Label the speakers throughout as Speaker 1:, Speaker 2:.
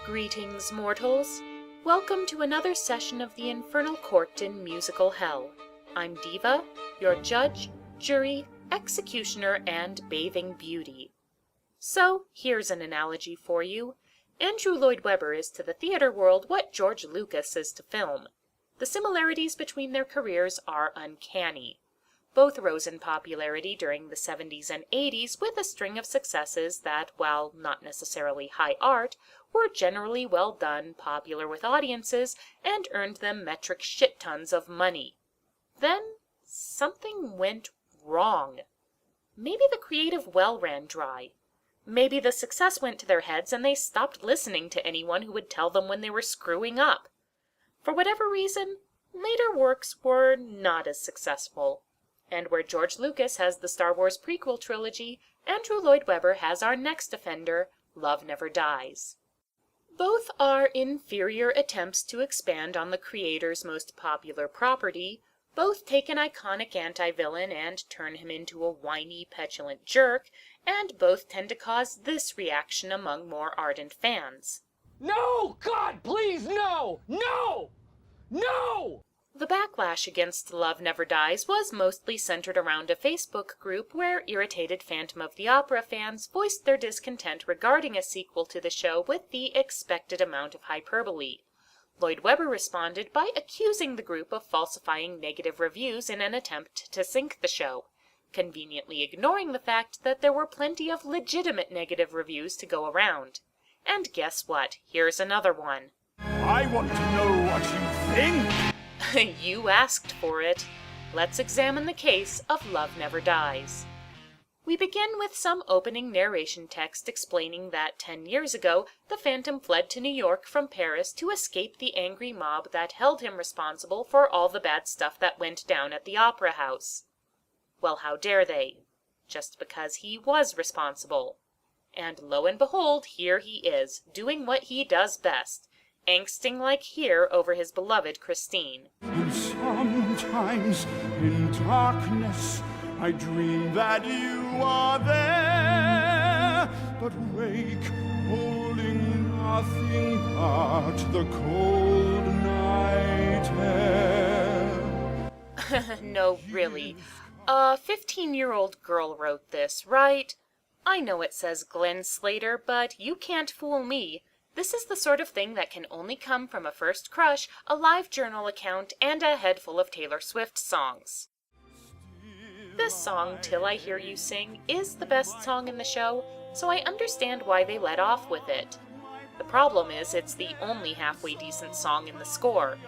Speaker 1: Greetings, mortals. Welcome to another session of the Infernal Court in musical hell. I'm Diva, your judge, jury, executioner, and bathing beauty. So, here's an analogy for you. Andrew Lloyd Webber is to the theater world what George Lucas is to film. The similarities between their careers are uncanny. Both rose in popularity during the 70s and 80s with a string of successes that, while not necessarily high art, were generally well done, popular with audiences, and earned them metric shit tons of money. Then, something went wrong. Maybe the creative well ran dry. Maybe the success went to their heads and they stopped listening to anyone who would tell them when they were screwing up. For whatever reason, later works were not as successful. And where George Lucas has the Star Wars prequel trilogy, Andrew Lloyd Webber has our next offender, Love Never Dies. Both are inferior attempts to expand on the creator's most popular property. Both take an iconic anti-villain and turn him into a whiny, petulant jerk, and both tend to cause this reaction among more ardent fans.
Speaker 2: No! God, please, no! No! No!
Speaker 1: The backlash against Love Never Dies was mostly centered around a Facebook group where irritated Phantom of the Opera fans voiced their discontent regarding a sequel to the show with the expected amount of hyperbole. Lloyd Webber responded by accusing the group of falsifying negative reviews in an attempt to sink the show, conveniently ignoring the fact that there were plenty of legitimate negative reviews to go around. And guess what? Here's another one.
Speaker 2: I want to know what you think!
Speaker 1: You asked for it. Let's examine the case of Love Never Dies. We begin with some opening narration text explaining that 10 years ago, the Phantom fled to New York from Paris to escape the angry mob that held him responsible for all the bad stuff that went down at the Opera House. Well, how dare they? Just because he was responsible. And lo and behold, here he is, doing what he does best, angsting like here over his beloved Christine.
Speaker 2: And sometimes in darkness I dream that you are there, but wake holding nothing but the cold night air.
Speaker 1: No, really. A 15-year-old girl wrote this, right? I know it says Glenn Slater, but you can't fool me. This is the sort of thing that can only come from a first crush, a live journal account, and a head full of Taylor Swift songs. This song, Till I Hear You Sing, is the best song in the show, so I understand why they let off with it. The problem is it's the only halfway decent song in the score.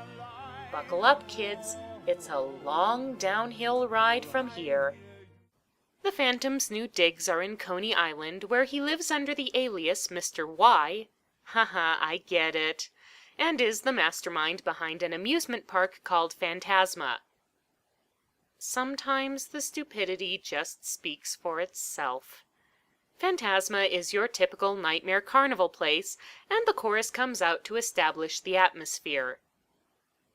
Speaker 1: Buckle up, kids. It's a long downhill ride from here. The Phantom's new digs are in Coney Island, where he lives under the alias Mr. Y. Haha, I get it. And is the mastermind behind an amusement park called Phantasma. Sometimes the stupidity just speaks for itself. Phantasma is your typical nightmare carnival place, and the chorus comes out to establish the atmosphere.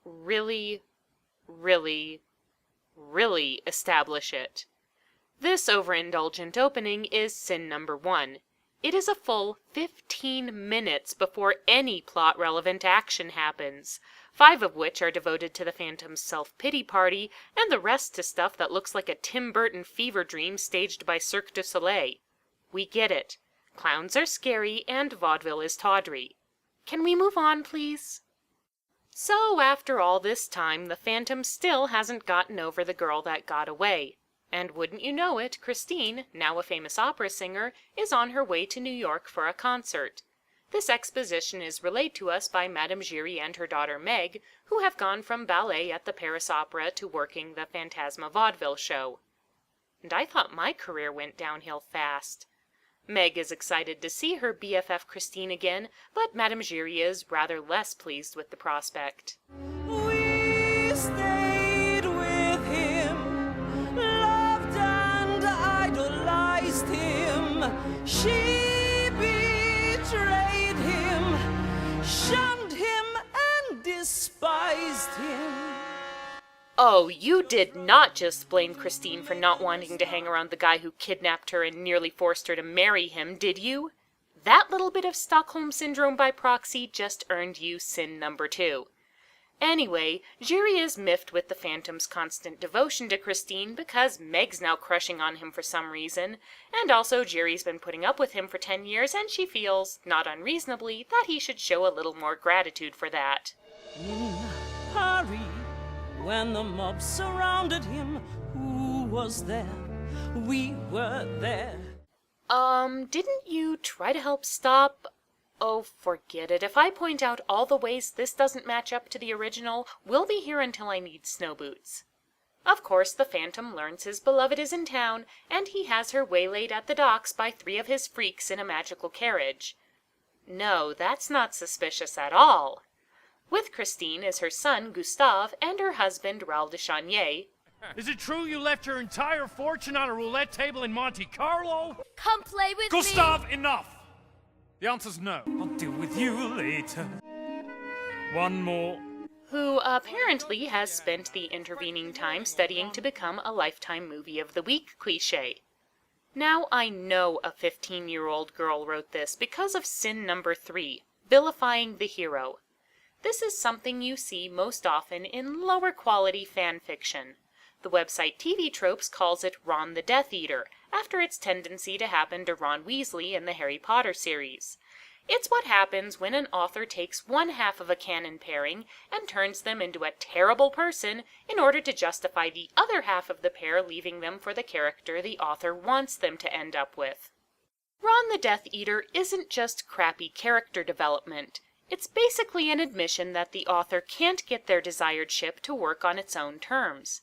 Speaker 1: Really, really, really establish it. This overindulgent opening is sin number 1. It is a full 15 minutes before any plot-relevant action happens, 5 of which are devoted to the Phantom's self-pity party, and the rest to stuff that looks like a Tim Burton fever dream staged by Cirque du Soleil. We get it. Clowns are scary, and vaudeville is tawdry. Can we move on, please? So, after all this time, the Phantom still hasn't gotten over the girl that got away. And wouldn't you know it, Christine, now a famous opera singer, is on her way to New York for a concert. This exposition is relayed to us by Madame Giry and her daughter Meg, who have gone from ballet at the Paris Opera to working the Phantasma vaudeville show. And I thought my career went downhill fast. Meg is excited to see her BFF Christine again, but Madame Giry is rather less pleased with the prospect.
Speaker 3: We stayed with him, loved and idolized him. She betrayed him, shunned him and despised him.
Speaker 1: Oh, you did not just blame Christine for not wanting to hang around the guy who kidnapped her and nearly forced her to marry him, did you? that little bit of Stockholm Syndrome by proxy just earned you sin number 2. Anyway, Jury is miffed with the Phantom's constant devotion to Christine because Meg's now crushing on him for some reason, and also Jury's been putting up with him for 10 years and she feels, not unreasonably, that he should show a little more gratitude for that.
Speaker 3: In Paris, when the mob surrounded him, who was there? We were there.
Speaker 1: Didn't you try to help stop? Oh, forget it. If I point out all the ways this doesn't match up to the original, we'll be here until I need snow boots. Of course, the Phantom learns his beloved is in town, and he has her waylaid at the docks by 3 of his freaks in a magical carriage. No, that's not suspicious at all. With Christine is her son, Gustave, and her husband, Raoul de Chanier.
Speaker 4: Is it true you left your entire fortune on a roulette table in Monte Carlo?
Speaker 5: Come play with me!
Speaker 4: Gustav, enough! The answer's no. I'll deal with you later. One more.
Speaker 1: Who apparently has spent the intervening time studying to become a Lifetime Movie of the Week cliché. Now, I know a 15-year-old girl wrote this because of sin number 3, vilifying the hero. This is something you see most often in lower quality fan fiction. The website TV Tropes calls it Ron the Death Eater, after its tendency to happen to Ron Weasley in the Harry Potter series. It's what happens when an author takes one half of a canon pairing and turns them into a terrible person in order to justify the other half of the pair, leaving them for the character the author wants them to end up with. Ron the Death Eater isn't just crappy character development. It's basically an admission that the author can't get their desired ship to work on its own terms.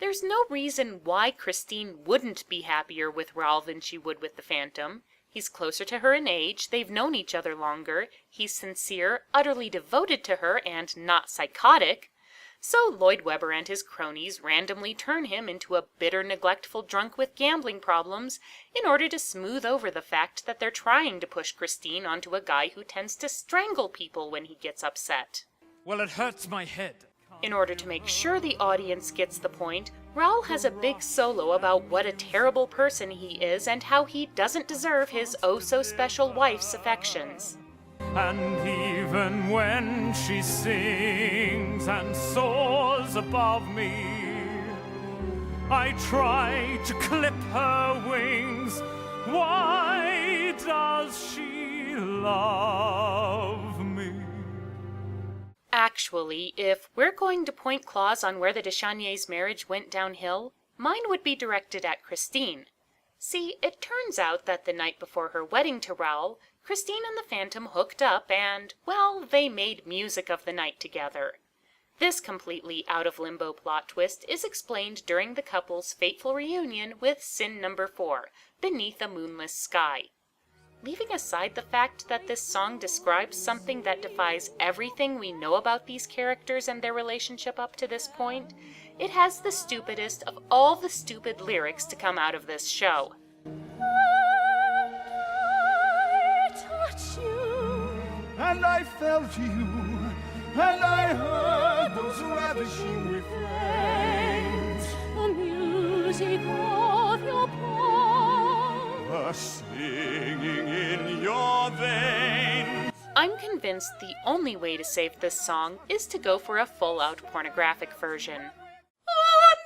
Speaker 1: There's no reason why Christine wouldn't be happier with Raoul than she would with the Phantom. He's closer to her in age, they've known each other longer, he's sincere, utterly devoted to her, and not psychotic. So Lloyd Webber and his cronies randomly turn him into a bitter, neglectful drunk with gambling problems in order to smooth over the fact that they're trying to push Christine onto a guy who tends to strangle people when he gets upset.
Speaker 4: Well, it hurts my head.
Speaker 1: In order to make sure the audience gets the point, Raoul has a big solo about what a terrible person he is and how he doesn't deserve his oh-so-special wife's affections.
Speaker 4: And even when she sings and soars above me, I try to clip her wings. Why does she love me?
Speaker 1: Actually, if we're going to point claws on where the de Chaniers' marriage went downhill, mine would be directed at Christine. See, it turns out that the night before her wedding to Raoul, Christine and the Phantom hooked up and, well, they made music of the night together. This completely out-of-limbo plot twist is explained during the couple's fateful reunion with sin number 4, Beneath a Moonless Sky. Leaving aside the fact that this song describes something that defies everything we know about these characters and their relationship up to this point, it has the stupidest of all the stupid lyrics to come out of this show.
Speaker 3: I touch you,
Speaker 2: And I felt you, and I heard those ravishing refrains.
Speaker 3: the music of your palm.
Speaker 2: Singing in your veins.
Speaker 1: I'm convinced the only way to save this song is to go for a full-out pornographic version.
Speaker 3: And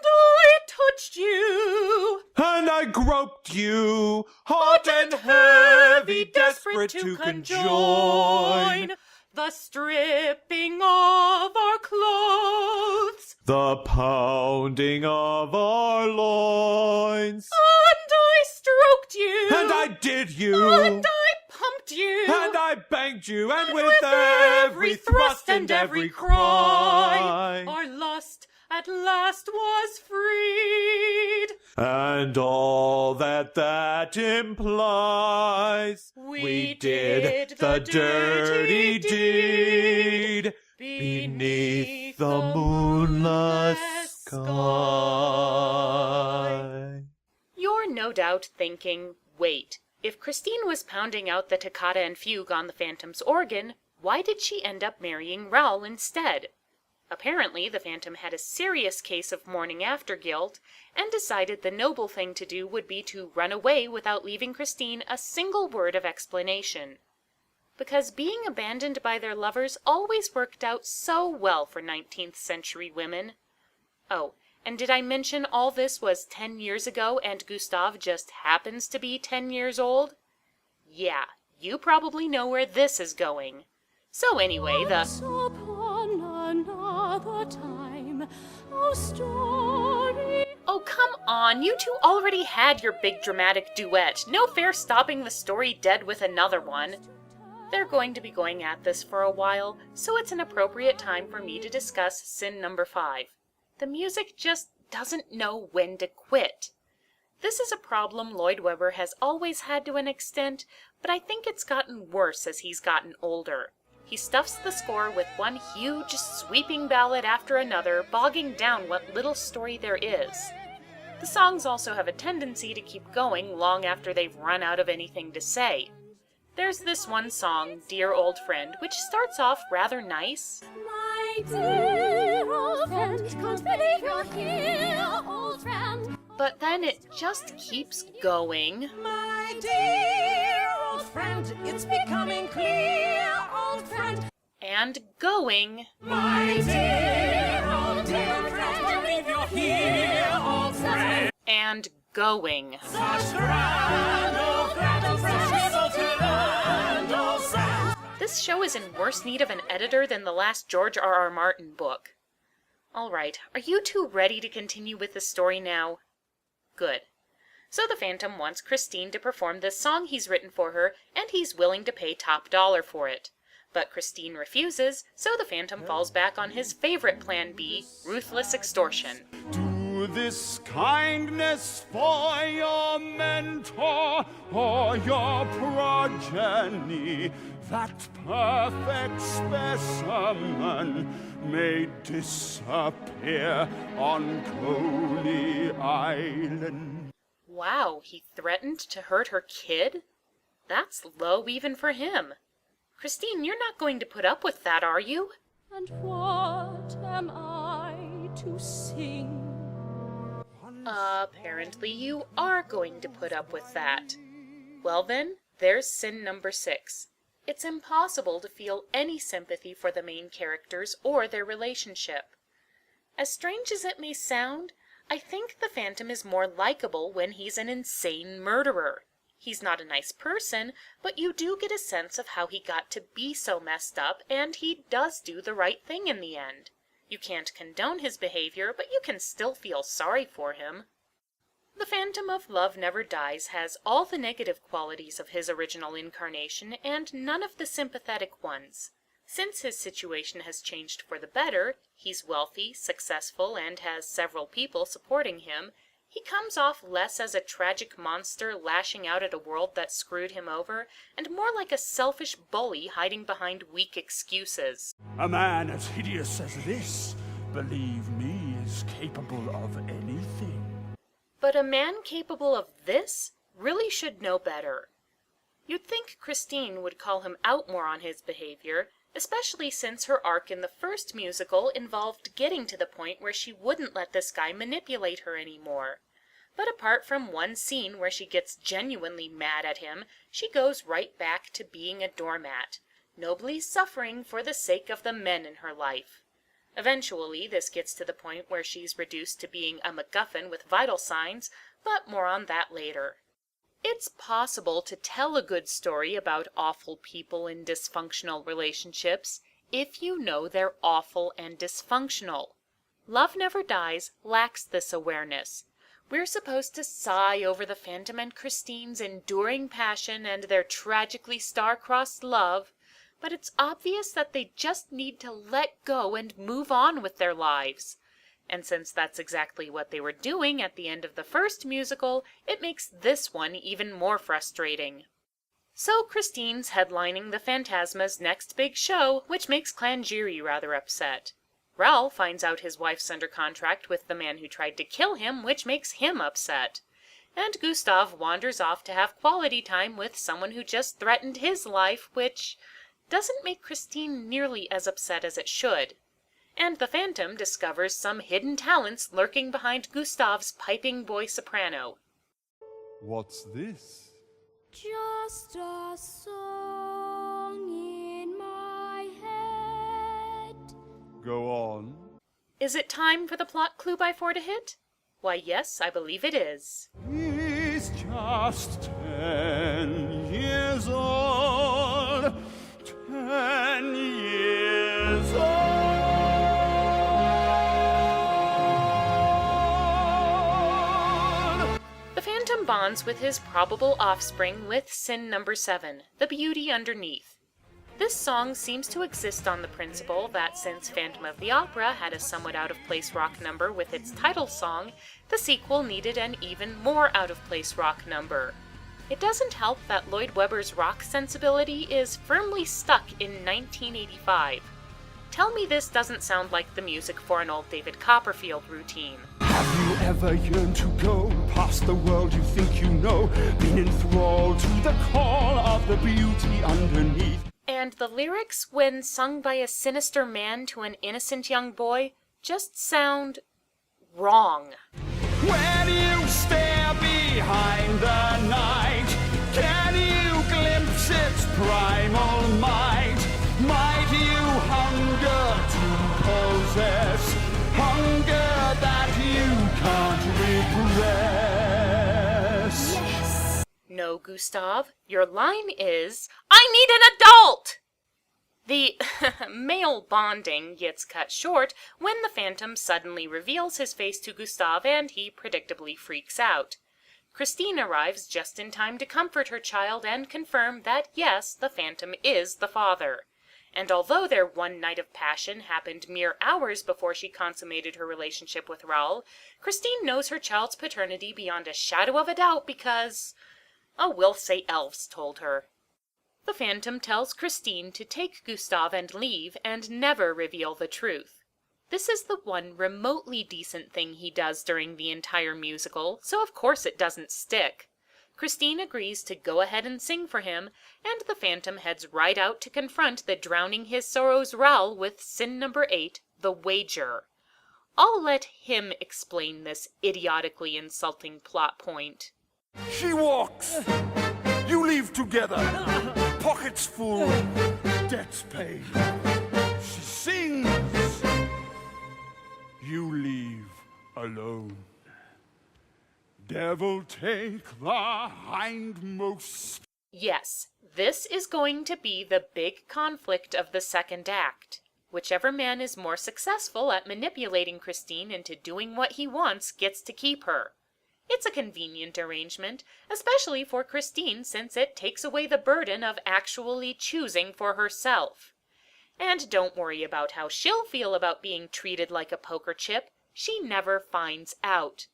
Speaker 3: I touched you,
Speaker 6: And I groped you, hot and heavy, desperate to conjoin
Speaker 3: the stripping of our clothes.
Speaker 6: the pounding of our loins.
Speaker 3: And I stroked you,
Speaker 6: And I did you,
Speaker 3: and I pumped you,
Speaker 6: and I banged you, and with every thrust and every cry,
Speaker 3: our lust at last was freed.
Speaker 6: and all that implies, we did the dirty deed beneath the moonless sky.
Speaker 1: You're no doubt thinking, wait, if Christine was pounding out the toccata and fugue on the Phantom's organ, why did she end up marrying Raoul instead? Apparently, the Phantom had a serious case of morning after guilt, and decided the noble thing to do would be to run away without leaving Christine a single word of explanation. Because being abandoned by their lovers always worked out so well for 19th century women. Oh, and did I mention all this was 10 years ago and Gustave just happens to be 10 years old? Yeah, you probably know where this is going. So anyway,
Speaker 3: Once upon another time, a story.
Speaker 1: Oh, come on, you two already had your big dramatic duet. No fair stopping the story dead with another one. They're going to be going at this for a while, so it's an appropriate time for me to discuss sin number 5. The music just doesn't know when to quit. This is a problem Lloyd Webber has always had to an extent, but I think it's gotten worse as he's gotten older. He stuffs the score with one huge, sweeping ballad after another, bogging down what little story there is. The songs also have a tendency to keep going long after they've run out of anything to say. There's this one song, Dear Old Friend, which starts off rather nice.
Speaker 3: My dear old friend, can't believe you're here, old friend.
Speaker 1: But then it just keeps going.
Speaker 3: My dear old friend, it's becoming clear, old friend.
Speaker 1: And going.
Speaker 3: My dear old friend, can't believe you're here, old friend.
Speaker 1: And going.
Speaker 3: Such grand old friend, old friend, salted and old friend.
Speaker 1: This show is in worse need of an editor than the last George R.R. Martin book. Alright, are you two ready to continue with the story now? Good. So the Phantom wants Christine to perform this song he's written for her, and he's willing to pay top dollar for it. But Christine refuses, so the Phantom falls back on his favorite plan B, ruthless extortion.
Speaker 2: Do this kindness for your mentor or your progeny. That perfect specimen may disappear on Coney Island.
Speaker 1: Wow, he threatened to hurt her kid? That's low even for him. Christine, you're not going to put up with that, are you?
Speaker 3: And what am I to sing?
Speaker 1: Apparently you are going to put up with that. Well then, there's sin number 6. It's impossible to feel any sympathy for the main characters or their relationship. As strange as it may sound, I think the Phantom is more likable when he's an insane murderer. He's not a nice person, but you do get a sense of how he got to be so messed up, and he does do the right thing in the end. You can't condone his behavior, but you can still feel sorry for him. The Phantom of Love Never Dies has all the negative qualities of his original incarnation and none of the sympathetic ones. Since his situation has changed for the better, he's wealthy, successful, and has several people supporting him, he comes off less as a tragic monster lashing out at a world that screwed him over, and more like a selfish bully hiding behind weak excuses.
Speaker 2: A man as hideous as this, believe me, is capable of anything.
Speaker 1: But a man capable of this really should know better. You'd think Christine would call him out more on his behavior, especially since her arc in the first musical involved getting to the point where she wouldn't let this guy manipulate her anymore. But apart from one scene where she gets genuinely mad at him, she goes right back to being a doormat, nobly suffering for the sake of the men in her life. Eventually, this gets to the point where she's reduced to being a MacGuffin with vital signs, but more on that later. It's possible to tell a good story about awful people in dysfunctional relationships if you know they're awful and dysfunctional. Love Never Dies lacks this awareness. We're supposed to sigh over the Phantom and Christine's enduring passion and their tragically star-crossed love, but it's obvious that they just need to let go and move on with their lives. And since that's exactly what they were doing at the end of the first musical, it makes this one even more frustrating. So Christine's headlining the Phantasma's next big show, which makes Clangeary rather upset. Raoul finds out his wife's under contract with the man who tried to kill him, which makes him upset. And Gustave wanders off to have quality time with someone who just threatened his life, which doesn't make Christine nearly as upset as it should. and the Phantom discovers some hidden talents lurking behind Gustav's piping boy soprano.
Speaker 6: What's this?
Speaker 5: Just a song in my head.
Speaker 6: Go on.
Speaker 1: Is it time for the plot clue by Four to hit? Why, yes, I believe it is.
Speaker 6: He's just 10 years old. 10 years old.
Speaker 1: The Phantom bonds with his probable offspring with sin number 7, the beauty underneath. This song seems to exist on the principle that since Phantom of the Opera had a somewhat out-of-place rock number with its title song, the sequel needed an even more out-of-place rock number. It doesn't help that Lloyd Webber's rock sensibility is firmly stuck in 1985. Tell me this doesn't sound like the music for an old David Copperfield routine.
Speaker 2: Have you ever yearned to go past the world you think you know? Been enthralled to the call of the beauty underneath?
Speaker 1: And the lyrics, when sung by a sinister man to an innocent young boy, just sound wrong.
Speaker 2: When you stare behind the night, can you glimpse its primal might? Might you hunger to possess, hunger that you can't repress?
Speaker 5: Yes.
Speaker 1: No, Gustav, your line is, I need an adult! The male bonding gets cut short when the Phantom suddenly reveals his face to Gustav and he predictably freaks out. Christine arrives just in time to comfort her child and confirm that yes, the Phantom is the father. And although their one night of passion happened mere hours before she consummated her relationship with Raoul, Christine knows her child's paternity beyond a shadow of a doubt because, we'll say elves told her. The Phantom tells Christine to take Gustav and leave and never reveal the truth. This is the one remotely decent thing he does during the entire musical, so of course it doesn't stick. Christine agrees to go ahead and sing for him, and the Phantom heads right out to confront the drowning his sorrows Raoul with sin number 8, the wager. I'll let him explain this idiotically insulting plot point.
Speaker 2: She walks. You leave together. Pockets full. Debts paid. She sings. You leave alone. Devil take the hindmost.
Speaker 1: Yes, this is going to be the big conflict of the second act. Whichever man is more successful at manipulating Christine into doing what he wants gets to keep her. It's a convenient arrangement, especially for Christine since it takes away the burden of actually choosing for herself. And don't worry about how she'll feel about being treated like a poker chip. She never finds out.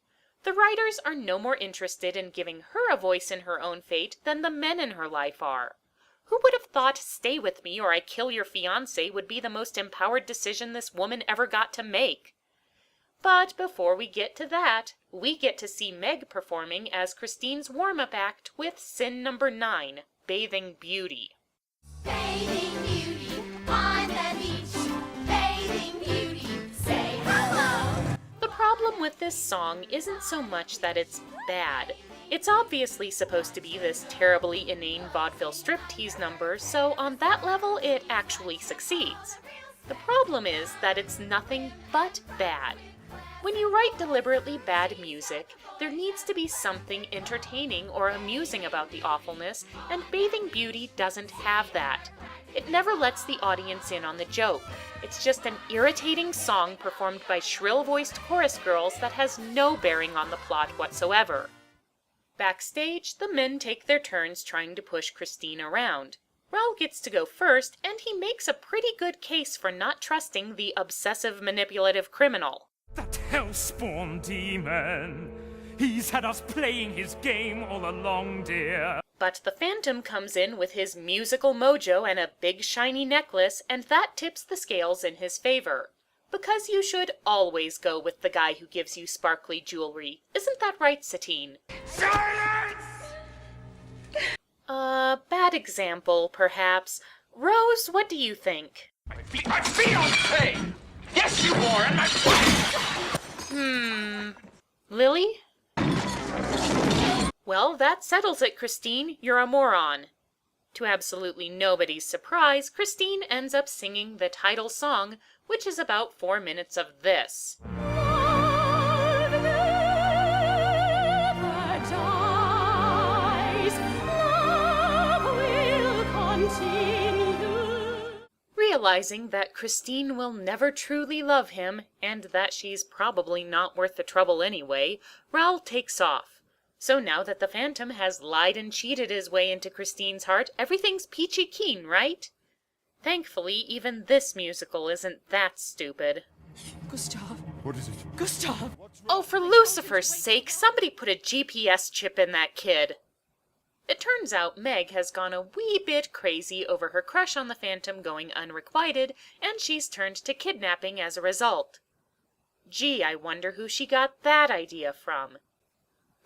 Speaker 1: The writers are no more interested in giving her a voice in her own fate than the men in her life are. Who would have thought stay with me or I kill your fiancé would be the most empowered decision this woman ever got to make? But before we get to that, we get to see Meg performing as Christine's warm-up act with sin number 9, Bathing Beauty.
Speaker 5: Bathing beauty on the beach. Bathing beauty, say hello.
Speaker 1: The problem with this song isn't so much that it's bad. It's obviously supposed to be this terribly inane vaudeville striptease number, so on that level it actually succeeds. The problem is that it's nothing but bad. When you write deliberately bad music, there needs to be something entertaining or amusing about the awfulness, and Bathing Beauty doesn't have that. It never lets the audience in on the joke. It's just an irritating song performed by shrill-voiced chorus girls that has no bearing on the plot whatsoever. Backstage, the men take their turns trying to push Christine around. Raoul gets to go first, and he makes a pretty good case for not trusting the obsessive manipulative criminal.
Speaker 4: That hell-spawn demon! He's had us playing his game all along, dear.
Speaker 1: But the Phantom comes in with his musical mojo and a big shiny necklace, and that tips the scales in his favor. Because you should always go with the guy who gives you sparkly jewelry. Isn't that right, Satine?
Speaker 2: Silence!
Speaker 1: Bad example, perhaps. Rose, what do you think?
Speaker 2: My fiancé!
Speaker 7: Yes, you are, and my...
Speaker 1: Lily? Well, that settles it, Christine. You're a moron. To absolutely nobody's surprise, Christine ends up singing the title song, which is about 4 minutes of this.
Speaker 3: Love never dies. Love will continue.
Speaker 1: Realizing that Christine will never truly love him, and that she's probably not worth the trouble anyway, Raoul takes off. So now that the Phantom has lied and cheated his way into Christine's heart, everything's peachy keen, right? Thankfully, even this musical isn't that stupid.
Speaker 3: Gustav.
Speaker 2: What is it?
Speaker 3: Gustav.
Speaker 1: Oh, for Lucifer's sake, somebody put a GPS chip in that kid. It turns out Meg has gone a wee bit crazy over her crush on the Phantom going unrequited, and she's turned to kidnapping as a result. Gee, I wonder who she got that idea from.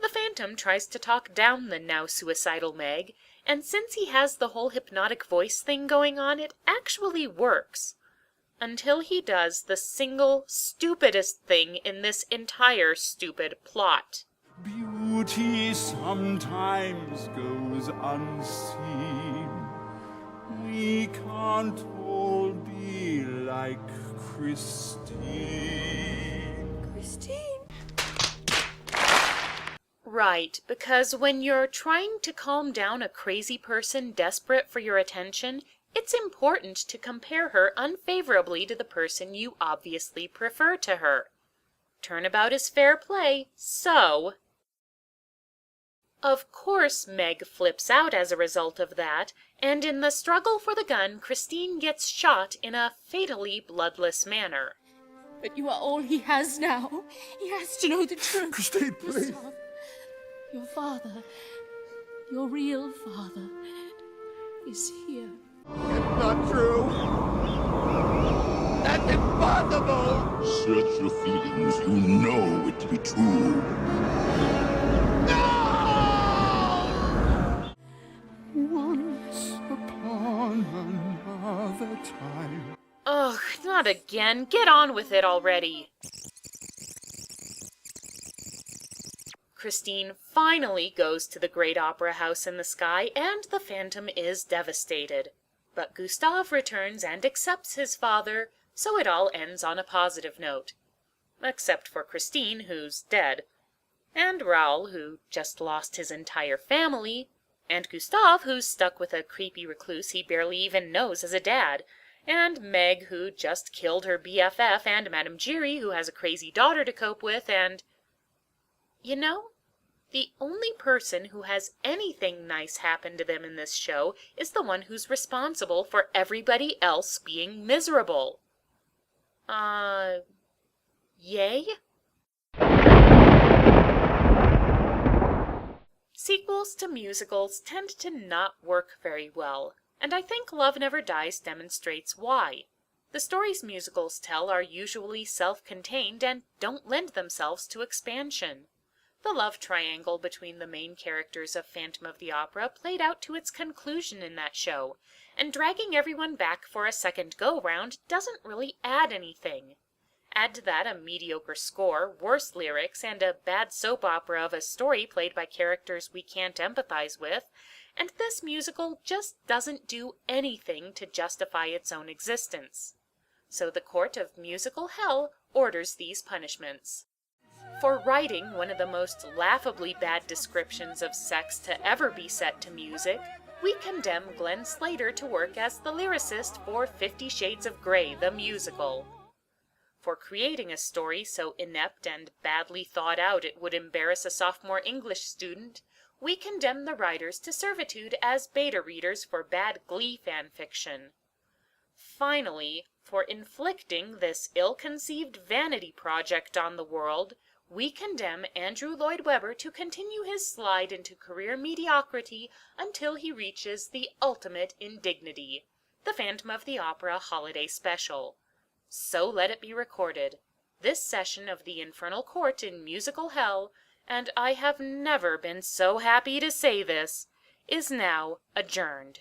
Speaker 1: The Phantom tries to talk down the now suicidal Meg, and since he has the whole hypnotic voice thing going on, it actually works. Until he does the single stupidest thing in this entire stupid plot.
Speaker 2: Beauty sometimes goes unseen. We can't all be like Christine.
Speaker 3: Christine.
Speaker 1: Right, because when you're trying to calm down a crazy person desperate for your attention, it's important to compare her unfavorably to the person you obviously prefer to her. Turnabout is fair play, so... Of course Meg flips out as a result of that, and in the struggle for the gun, Christine gets shot in a fatally bloodless manner.
Speaker 3: But you are all he has now. He has to know the truth.
Speaker 2: Christine, please.
Speaker 3: Gustav, your father, your real father, is here.
Speaker 2: It's not true. That's impossible.
Speaker 8: Search your feelings. You know it to be true.
Speaker 2: Once upon another time.
Speaker 1: Ugh, not again. Get on with it already. Christine finally goes to the great opera house in the sky, and the Phantom is devastated. But Gustav returns and accepts his father, so it all ends on a positive note. Except for Christine, who's dead, and Raoul, who just lost his entire family, and Gustav, who's stuck with a creepy recluse he barely even knows as a dad, and Meg, who just killed her BFF, and Madame Giry, who has a crazy daughter to cope with, and... You know, the only person who has anything nice happen to them in this show is the one who's responsible for everybody else being miserable. Yay? Sequels to musicals tend to not work very well, and I think Love Never Dies demonstrates why. The stories musicals tell are usually self-contained and don't lend themselves to expansion. The love triangle between the main characters of Phantom of the Opera played out to its conclusion in that show, and dragging everyone back for a second go-round doesn't really add anything. Add to that a mediocre score, worse lyrics, and a bad soap opera of a story played by characters we can't empathize with, and this musical just doesn't do anything to justify its own existence. So the Court of Musical Hell orders these punishments. For writing one of the most laughably bad descriptions of sex to ever be set to music, we condemn Glenn Slater to work as the lyricist for 50 Shades of Grey, the musical. For creating a story so inept and badly thought out it would embarrass a sophomore English student, we condemn the writers to servitude as beta readers for bad Glee fanfiction. Finally, for inflicting this ill-conceived vanity project on the world, we condemn Andrew Lloyd Webber to continue his slide into career mediocrity until he reaches the ultimate indignity, the Phantom of the Opera Holiday Special. So let it be recorded. This session of the Infernal Court in Musical Hell, and I have never been so happy to say this, is now adjourned.